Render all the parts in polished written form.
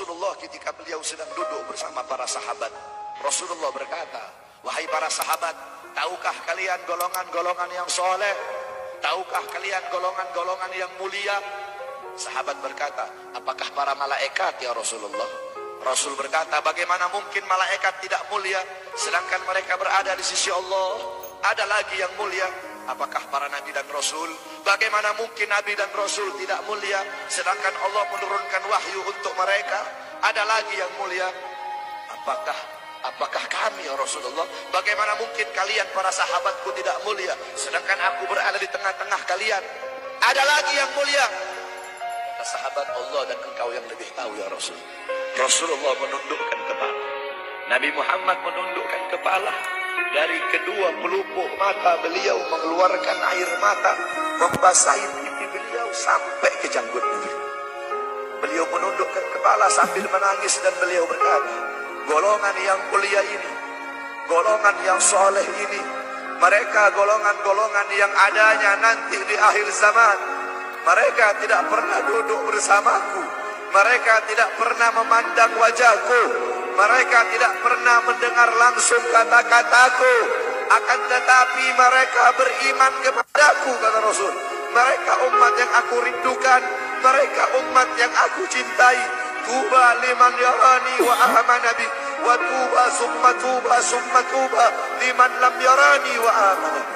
Rasulullah ketika beliau sedang duduk bersama para sahabat, Rasulullah berkata, wahai para sahabat, tahukah kalian golongan-golongan yang soleh? Tahukah kalian golongan-golongan yang mulia? Sahabat berkata, apakah para malaikat ya Rasulullah? Rasul berkata, bagaimana mungkin malaikat tidak mulia sedangkan mereka berada di sisi Allah? Ada lagi yang mulia. Apakah para nabi dan rasul? Bagaimana mungkin nabi dan rasul tidak mulia sedangkan Allah menurunkan wahyu untuk mereka? Ada lagi yang mulia. Apakah kami ya Rasulullah? Bagaimana mungkin kalian para sahabatku tidak mulia sedangkan aku berada di tengah-tengah kalian? Ada lagi yang mulia. Kata sahabat, Allah dan engkau yang lebih tahu ya Rasul. Rasulullah menundukkan kepala. Nabi Muhammad menundukkan kepala. Dari kedua pelupuk mata beliau mengeluarkan air mata, membasahi pipi beliau sampai ke janggut beliau. Beliau menundukkan kepala sambil menangis dan beliau berkata, golongan yang mulia ini, golongan yang soleh ini, mereka golongan-golongan yang adanya nanti di akhir zaman. Mereka tidak pernah duduk bersamaku, mereka tidak pernah memandang wajahku, mereka tidak pernah mendengar langsung kata-kataku, akan tetapi mereka beriman kepadaku, kata Rasul. Mereka umat yang aku rindukan, mereka umat yang aku cintai. Tuba liman yarani wa amana bi, wa tuba summa tuba liman lam yarani wa amana bi.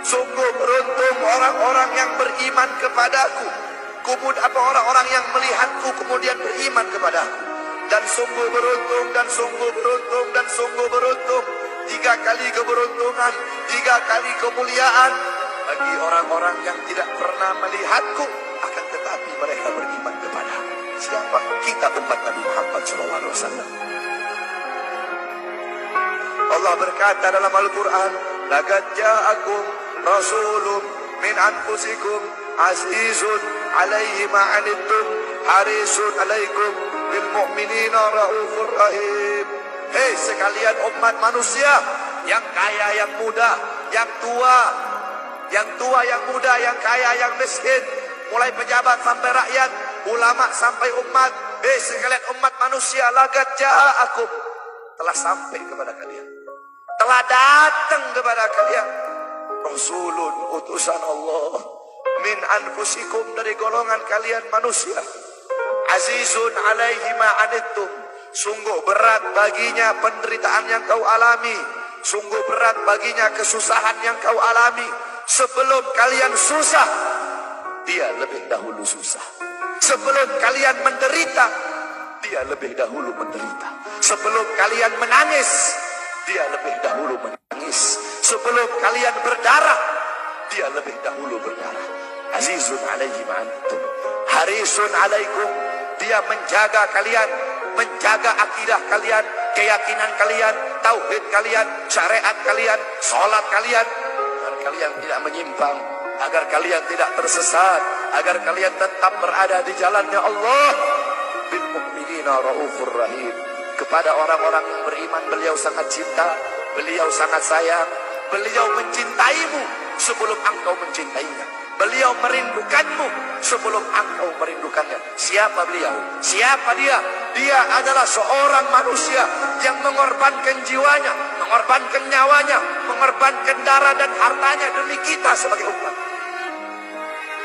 Sungguh beruntung orang-orang yang beriman kepadaku, orang-orang yang melihatku kemudian beriman kepadaku. Dan sungguh beruntung, dan sungguh beruntung, dan sungguh beruntung. 3 kali keberuntungan, 3 kali kemuliaan bagi orang-orang yang tidak pernah melihatku, akan tetapi mereka beriman kepadaku. Siapa? Kita umat Nabi Muhammad SAW. Allah berkata dalam Al-Quran, laqad ja'akum rasulun min anfusikum azizun alaihi ma'anittum harisun alaikum bil mu'minina raufur rahim. Hei sekalian umat manusia, yang kaya, yang muda, yang tua, yang muda, yang kaya, yang miskin, mulai pejabat sampai rakyat, ulama sampai umat. Hei sekalian umat manusia, laqad ja'akum, telah sampai kepada kalian, telah datang kepada kalian rasulun, utusan Allah, min anfusikum, dari golongan kalian manusia, azizun alaihi ma'anittum, sungguh berat baginya penderitaan yang kau alami, sungguh berat baginya kesusahan yang kau alami. Sebelum kalian susah, dia lebih dahulu susah. Sebelum kalian menderita, dia lebih dahulu menderita. Sebelum kalian menangis, dia lebih dahulu menangis. Sebelum kalian berdarah, dia lebih dahulu berdarah. Azizun alaihi ma'anittum harisun alaikum, dia menjaga kalian, menjaga akidah kalian, keyakinan kalian, tauhid kalian, syariat kalian, sholat kalian, agar kalian tidak menyimpang, agar kalian tidak tersesat, agar kalian tetap berada di jalannya Allah. Bil mu'minina raufur rahim, kepada orang-orang yang beriman beliau sangat cinta, beliau sangat sayang, beliau mencintaimu sebelum engkau mencintainya. Beliau merindukanmu sebelum engkau merindukannya. Siapa beliau? Siapa dia? Dia adalah seorang manusia yang mengorbankan jiwanya, mengorbankan nyawanya, mengorbankan darah dan hartanya demi kita sebagai umat.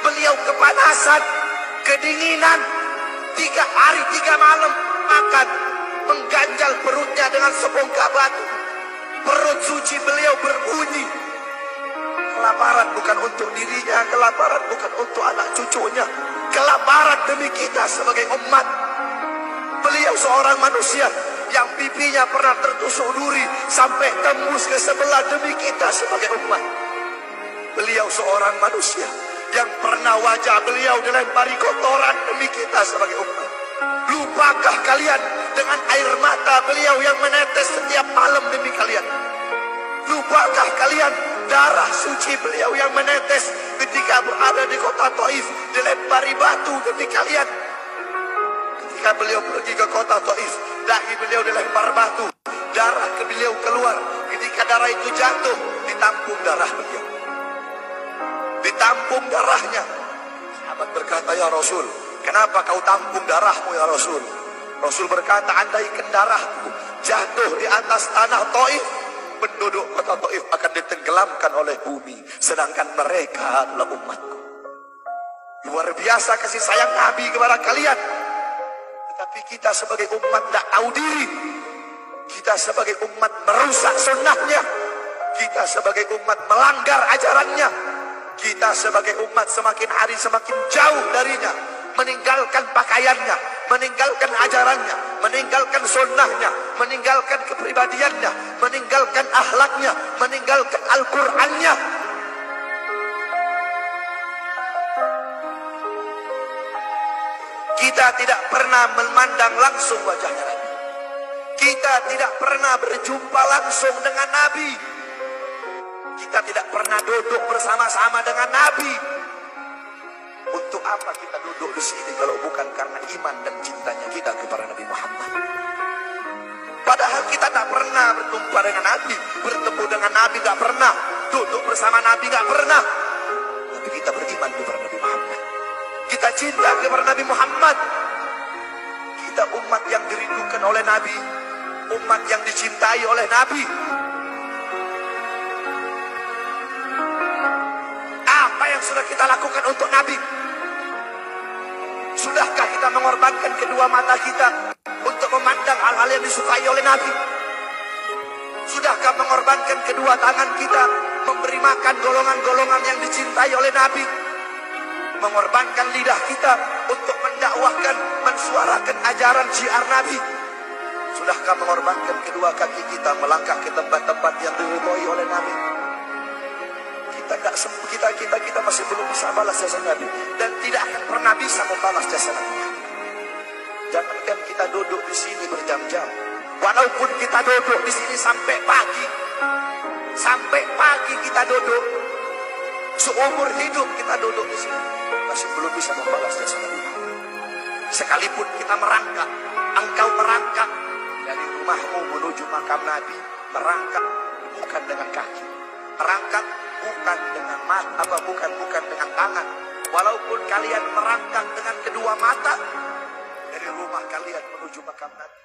Beliau kepanasan, kedinginan, 3 hari 3 malam makan, mengganjal perutnya dengan sebongkah batu. Perut suci beliau berbunyi. Kelaparan bukan untuk dirinya, kelaparan bukan untuk anak cucunya, kelaparan demi kita sebagai umat. Beliau seorang manusia yang pipinya pernah tertusuk duri sampai tembus ke sebelah demi kita sebagai umat. Beliau seorang manusia yang pernah wajah beliau dilempari kotoran demi kita sebagai umat. Lupakah kalian dengan air mata beliau yang menetes setiap malam demi kalian? Lupakah kalian darah suci beliau yang menetes ketika berada di kota Taif, dilempari batu demi kalian? Ketika beliau pergi ke kota Taif, dahi beliau dilempar batu, darah ke beliau keluar. Ketika darah itu jatuh, ditampung darah beliau, ditampung darahnya. Sahabat berkata, ya Rasul, Kenapa kau tampung darahmu ya Rasul? Rasul berkata, andaikan darahku jatuh di atas tanah Taif, penduduk kota Taif akan ditenggelamkan oleh bumi, sedangkan mereka adalah umatku. Luar biasa kasih sayang Nabi kepada kalian. Tetapi kita sebagai umat tidak tahu diri. Kita sebagai umat merusak sunnahnya. Kita sebagai umat melanggar ajarannya. Kita sebagai umat semakin hari semakin jauh darinya. Meninggalkan pakaiannya, meninggalkan ajarannya, meninggalkan sunnahnya, meninggalkan kepribadiannya, meninggalkan akhlaknya, meninggalkan Al-Qur'annya. Kita tidak pernah memandang langsung wajahnya Nabi. Kita tidak pernah berjumpa langsung dengan Nabi. Kita tidak pernah duduk bersama-sama dengan Nabi. Untuk apa kita duduk di sini kalau bukan karena iman dan cintanya kita kepada Nabi Muhammad? Padahal kita tak pernah berjumpa dengan Nabi, bertemu dengan Nabi tak pernah, duduk bersama Nabi tak pernah. Tapi kita beriman kepada Nabi Muhammad. Kita cinta kepada Nabi Muhammad. Kita umat yang dirindukan oleh Nabi, umat yang dicintai oleh Nabi. Apa yang sudah kita lakukan untuk Nabi? Sudahkah kita mengorbankan kedua mata kita untuk memandang hal-hal yang disukai oleh Nabi? Sudahkah mengorbankan kedua tangan kita memberi makan golongan-golongan yang dicintai oleh Nabi? Mengorbankan lidah kita untuk mendakwahkan, mensuarakan ajaran syiar Nabi? Sudahkah mengorbankan kedua kaki kita melangkah ke tempat-tempat yang diridhoi oleh Nabi? Kita masih belum bisa balas jasa Nabi, dan tidak akan pernah bisa membalas jasa Nabi. Jangankan kita duduk di sini berjam-jam, walaupun kita duduk di sini sampai pagi kita duduk, seumur hidup kita duduk di sini, masih belum bisa membalas jasa Nabi. Sekalipun kita merangkak, engkau merangkak dari rumahmu menuju makam Nabi, merangkak bukan dengan kaki, merangkak bukan dengan mata, bukan dengan tangan. Walaupun kalian merangkak dengan kedua mata, dari rumah kalian menuju makam Nabi,